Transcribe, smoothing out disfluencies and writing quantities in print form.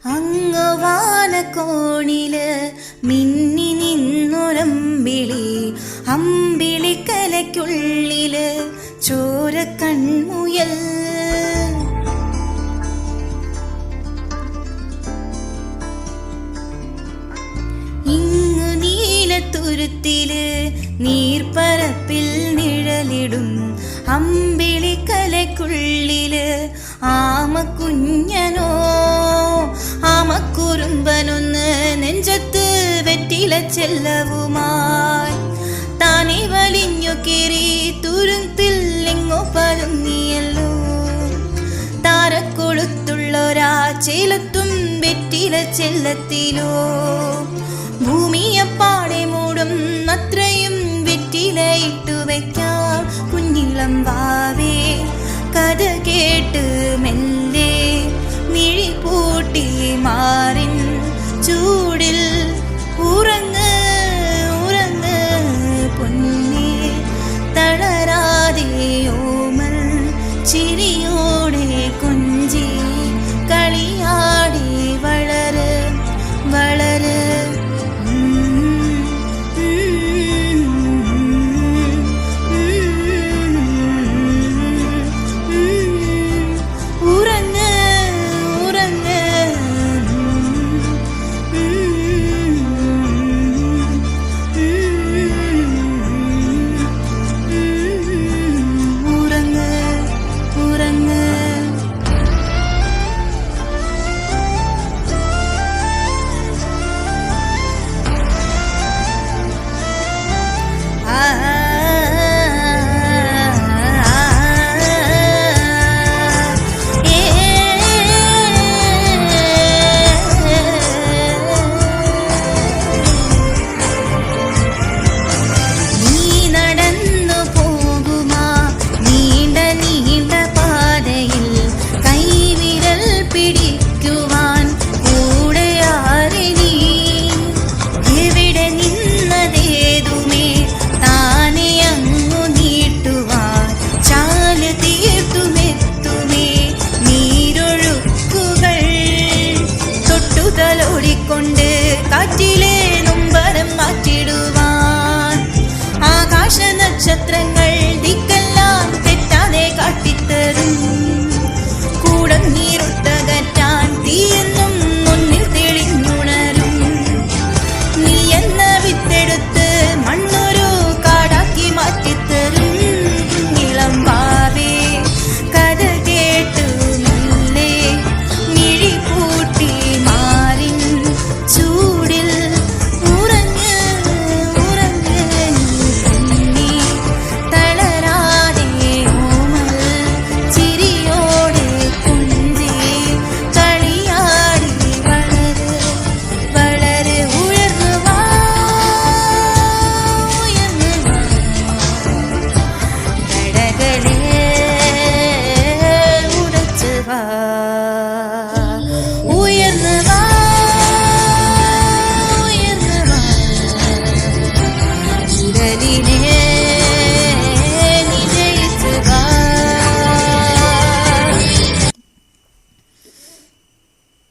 അങ്ങവാനക്കോണില് മിന്നി നിന്നൊരമ്പിളി, അമ്പിളിക്കലയ്ക്കുള്ളില് ചോരക്കൺമുയൽ. ഇങ്ങു നീലത്തുരുത്തില് നീർപ്പരപ്പിൽ നിഴലിടും അമ്പിളിക്കലയ്ക്കുള്ളില് ആമക്കുഞ്ഞനോ ആമക്കുറുമ്പനൊന്ന് നെഞ്ചത്ത് വെറ്റില ചെല്ലവുമായി താനെ വലിഞ്ഞു കീറി തുരുത്തിൽ എങ്ങോ പതുങ്ങിയല്ലോ. താരക്കൊളുത്തുള്ളൊരാ ചേലത്തും വെറ്റില ചെല്ലത്തിലോ ഭൂമിയപ്പാടെ മൂടും അത്രയും വെറ്റിലയിട്ടു വയ്ക്കാം. കുഞ്ഞിളം വാവേ കഥ കേട്ട് മെല്ലെ മിഴി പൂട്ടി മാറിൻ ചൂടിൽ